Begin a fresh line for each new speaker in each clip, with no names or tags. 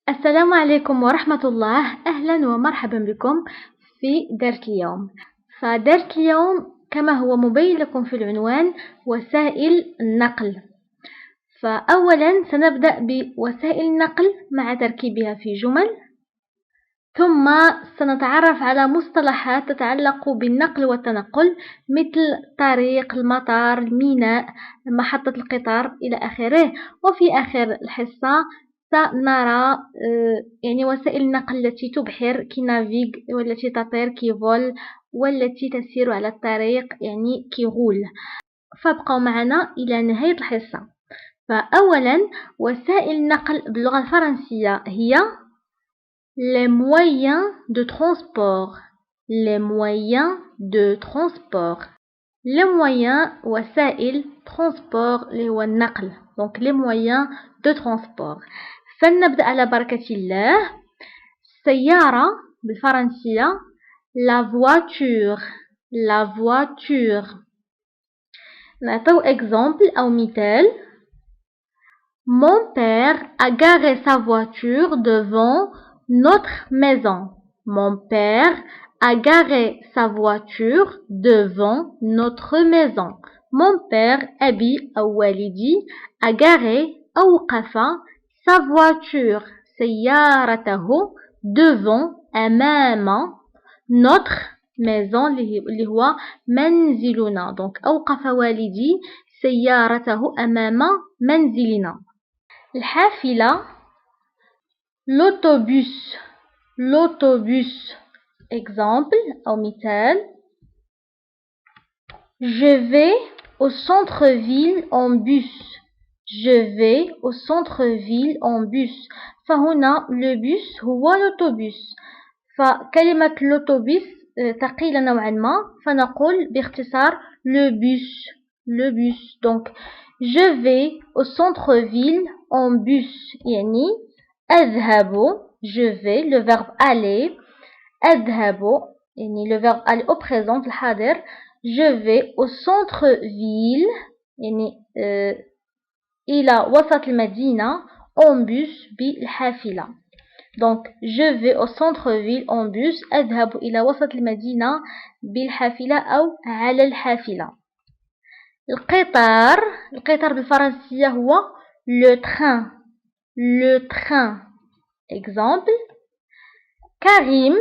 السلام عليكم ورحمة الله. أهلا ومرحبا بكم في درس اليوم. فدرس اليوم كما هو مبين لكم في العنوان وسائل النقل. فأولا سنبدأ بوسائل النقل مع تركيبها في جمل، ثم سنتعرف على مصطلحات تتعلق بالنقل والتنقل مثل طريق، المطار، الميناء، محطة القطار إلى آخره. وفي آخر الحصة سنرى وسائل النقل التي تبحر كنافيغ، والتي تطير كيفول، والتي تسير على الطريق كيغول. فابقوا معنا إلى نهاية الحصة. فأولا وسائل النقل باللغة الفرنسية هي les moyens de transport. Les moyens de transport. Les moyens وسائل transport اللي هو النقل. Donc les moyens de transport. فلنبدأ على بركة الله. السيارة بالفرنسية la voiture. La voiture. نعطيو exemple أو مثال. Mon père a garé sa voiture devant notre maison. Mon père a garé sa voiture devant notre maison. Mon père أبي أو والدي a garé أوقف sa voiture سيارته devant أمام notre maison اللي هو منزلنا. donc أوقف والدي سيارته أمام منزلنا. الحافلة l'autobus. L'autobus. exemple أو مثال. Je vais au centre-ville en bus. Je vais au centre-ville en bus. فهنا le bus هو l'autobus. فكلمة l'autobus ثقيلة نوعا ما، فنقول باختصار le bus. Le bus. donc je vais au centre-ville en bus يعني أذهب. je vais le verbe aller. أذهب يعني le verbe aller au présent الحاضر. je vais au centre-ville يعني إلى وسط المدينة en bus بالحافلة. donc je vais au centre-ville en bus. أذهب إلى وسط المدينة بالحافلة أو على الحافلة. القطار. القطار بالفرنسية هو le train. Le train. exemple. Karim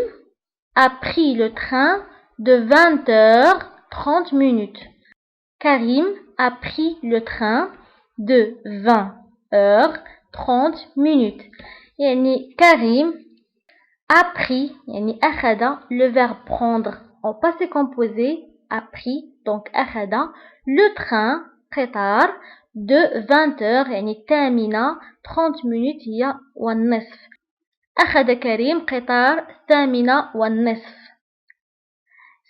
a pris le train de 20h30. Karim a pris le train de 20h30. يعني كريم a pris يعني أخذ le verbe prendre en passé composé a pris donc أخذ le train قطار de 20h يعني الثامنة 30 هي والنصف. أخذ كريم قطار 8:30.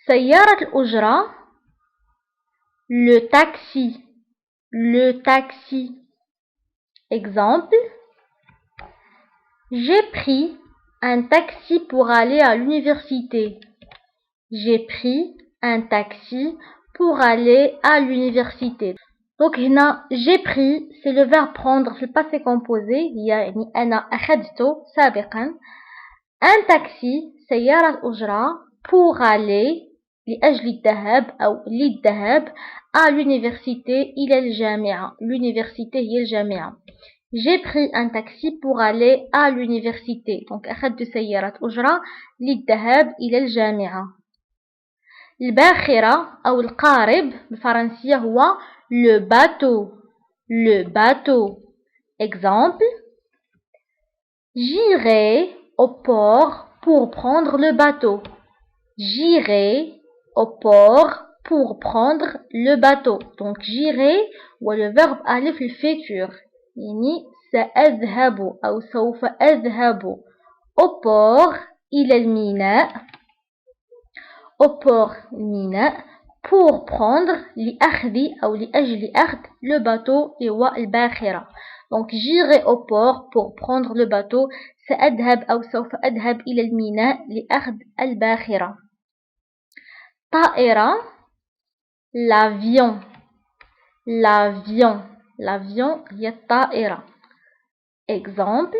سيارة الأجرة le taxi. Le taxi. exemple. J'ai pris un taxi pour aller à l'université. J'ai pris un taxi pour aller à l'université. donc هنا j'ai pris c'est le verbe prendre في الباسé composé يعني أنا أخذته سابقا. un taxi سيارة أجرة pour aller لأجل الذهاب أو للذهاب à l'université إلى الجامعة. l'université هي الجامعة. j'ai pris un taxi pour aller à l'université. donc أخذت سيارة أجرة للذهاب إلى الجامعة. الباخرة أو القارب بالفرنسية هو le bateau. Le bateau. exemple. J'irai au port pour prendre le bateau. J'irai au port pour prendre le bateau. donc j'irai le verbe aller في الفيتور يعني سأذهب أو سوف أذهب au port إلى الميناء. au port الميناء pour prendre لأخذ أو لأجل أخذ le bateau هو الباخرة. donc j'irai au port pour prendre le bateau. سأذهب أو سوف أذهب إلى الميناء لأخذ الباخرة. طائرة l'avion. L'avion. L'avion هي الطائرة. exemple.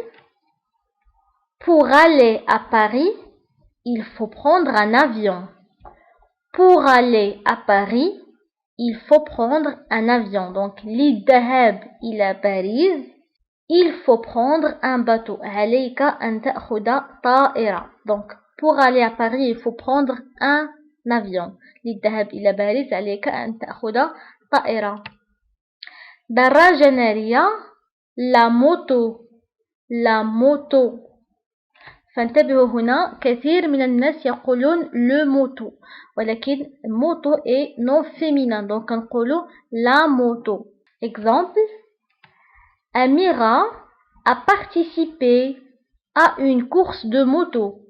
Pour aller à Paris, il faut prendre un avion. Pour aller à Paris, il faut prendre un avion. Donc, للذهاب إلى باريس, il faut prendre un bateau. عليك أن تأخذ طائرة. Donc, pour aller à Paris, il faut prendre un avion. للذهاب إلى باريس عليك أن تأخذ طائرة. دراجة نارية, la moto. فانتبهوا هنا كثير من الناس يقولون le moto ولكن moto est non féminin donc نقولوا la moto. Exemple, Amira a participé à une course de moto.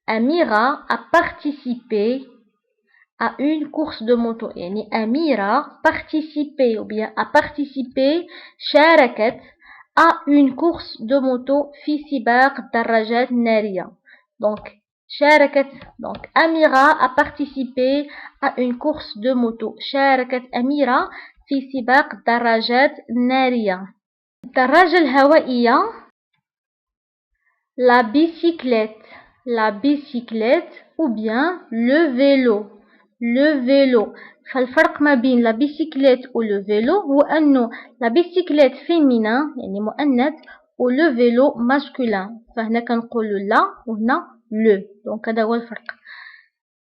Amira a participé à une course de moto. يعني Amira participé ou bien a participé شاركت à une course de moto في سباق الدراجات النارية. Donc شاركت, donc Amira a participé à une course de moto. شاركت أميرة في سباق الدراجات النارية. الدراجة الهوائية la bicyclette ou bien le vélo. فالفرق ما بين la bicyclette و le vélo هو أنه la bicyclette féminin يعني مؤنث و le vélo masculin. فهنا كنقولوا لا وهنا le. donc هذا هو الفرق.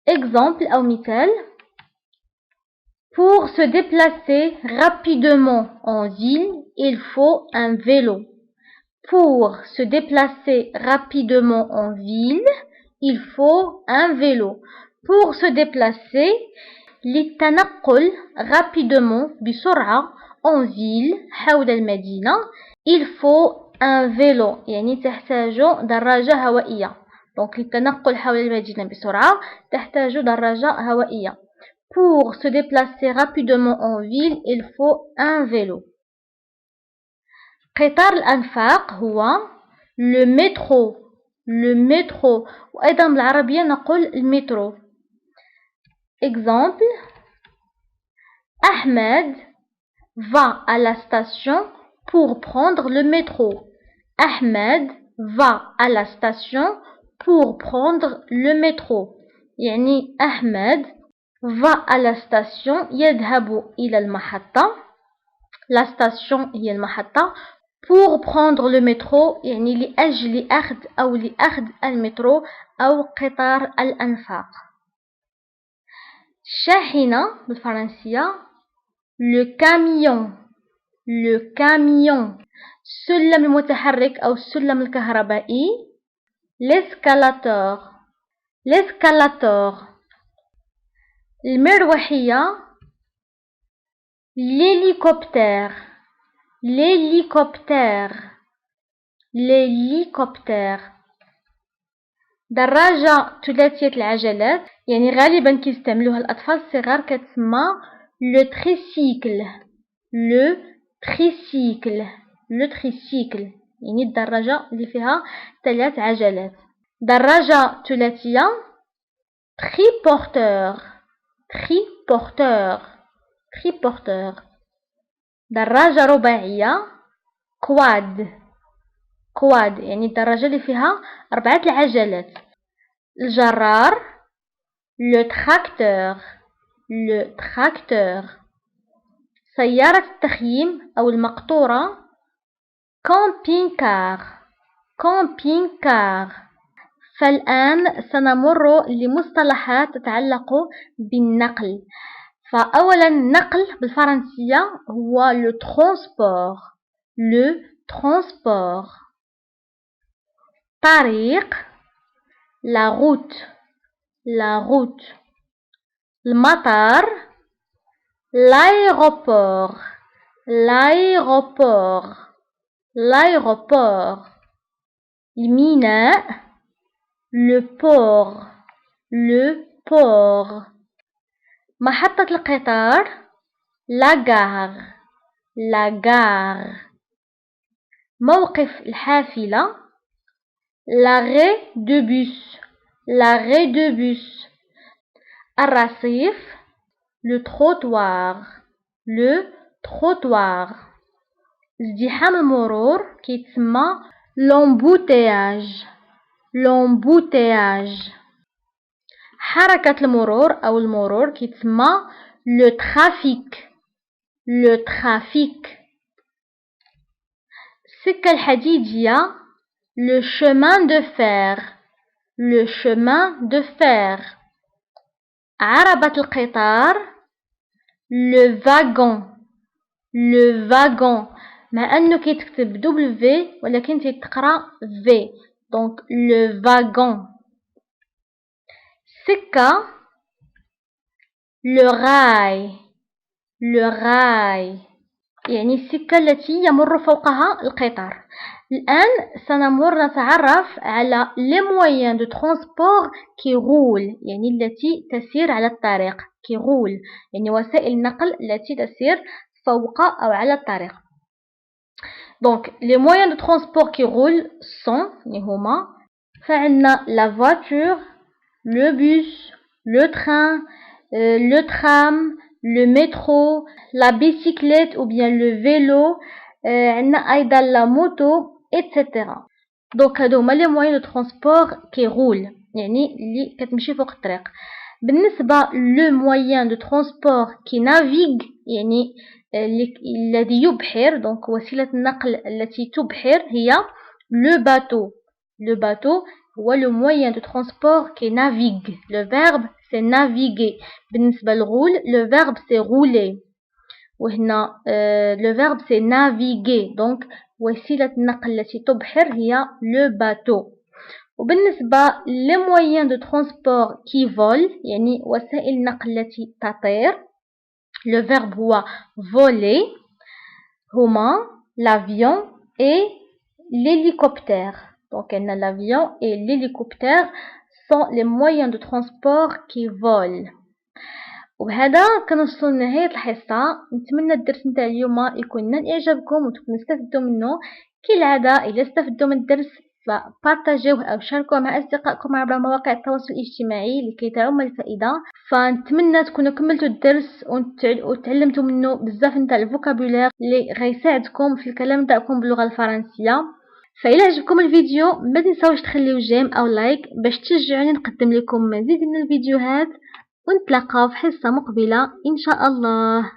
Exemple أو مثال, pour se déplacer rapidement en ville, il faut un vélo. Pour se déplacer rapidement en ville, il faut un vélo. Pour se déplacer للتنقل rapidement بسرعة en ville حول المدينة, il faut un vélo. يعني تحتاج دراجة هوائية. donc للتنقل حول المدينة بسرعة تحتاج دراجة هوائية. Pour se déplacer rapidement en ville, il faut un vélo. قطار الأنفاق هو le métro وأيضا بالعربية نقول المترو. Exemple, Ahmed va à la station pour prendre le métro. Ahmed va à la station pour prendre le métro. يعني أحمد va à la station يذهب إلى المحطة. La station هي المحطة. Pour prendre le métro يعني لأجل أخذ المترو أو قطار الأنفاق. شاحنة بالفرنسية le camion. السلم المتحرك أو السلم الكهربائي l'escalator. المروحية l'hélicoptère. دراجة ثلاثية العجلات يعني غالبا كيستعملوها الأطفال الصغار كتسمى le tricycle يعني الدراجة اللي فيها 3 عجلات. دراجة ثلاثية triporteur. دراجة رباعية quad يعني الدراجة اللي فيها 4 العجلات. الجرار le tracteur. سيارة التخييم أو المقطورة camping-car. فالآن سنمر لمصطلحات تتعلق بالنقل. فأولا النقل بالفرنسية هو le transport. طريق la route. المطار l'aéroport. الميناء le port. محطة القطار la gare. موقف الحافلة l'arrêt de bus. الرصيف le trottoir. ازدحام المرور كيتسمى l'embouteillage. l'embouteillage. حركة المرور أو المرور كيتسمى le trafic. le trafic. السكة الحديدية le chemin de fer. le chemin de fer. عربة القطار le wagon. le wagon. مع أنه كيتكتب W ولكن تيتقرأ V. donc le wagon. سكة le rail. le rail يعني السكة التي يمر فوقها القطار. الآن سنمر نتعرف على les moyens de transport qui roulent يعني التي تسير على الطريق. qui roule يعني وسائل النقل التي تسير فوق أو على الطريق. donc les moyens de transport qui roulent sont هما فعندنا la voiture, le bus, le train, le tram, le métro, la bicyclette ou bien le vélo, عندنا أيضا la moto, etc. donc هادو هما les moyens de transport qui roulent يعني اللي كتمشي فوق الطريق. بالنسبة le moyen de transport qui navigue يعني الذي يبحر donc وسيلة النقل التي تبحر هي le bateau. le bateau هو le moyen de transport qui navigue. le verbe c'est naviguer. بالنسبة للغول le verbe c'est rouler. وهنا le verbe c'est naviguer. donc وسيلة النقل التي تبحر هي le bateau. وبالنسبة les moyens de transport qui volent يعني وسائل النقل التي تطير le verbe هو voler هما l'avion et l'hélicoptère. donc l'avion et l'hélicoptère sont les moyens de transport qui volent. وبهذا كنوصلوا لنهاية الحصة. نتمنى الدرس نتاع اليوم يكون نال إعجابكم وتكونوا استفدتوا منه. كالعادة إذا استفدتوا من الدرس فبارتاجيوه أو شاركوه مع أصدقائكم عبر مواقع التواصل الاجتماعي لكي تعم الفائدة. فنتمنى تكونوا كملتوا الدرس وتعلمتوا منه بزاف نتاع الفوكابولير اللي غيساعدكم في الكلام تاعكم باللغة الفرنسية. فإلا عجبكم الفيديو ما تنساوش تخليو جيم أو لايك باش تشجعوني نقدم لكم مزيد من الفيديوهات. ونتلاقاو في حصة مقبلة إن شاء الله.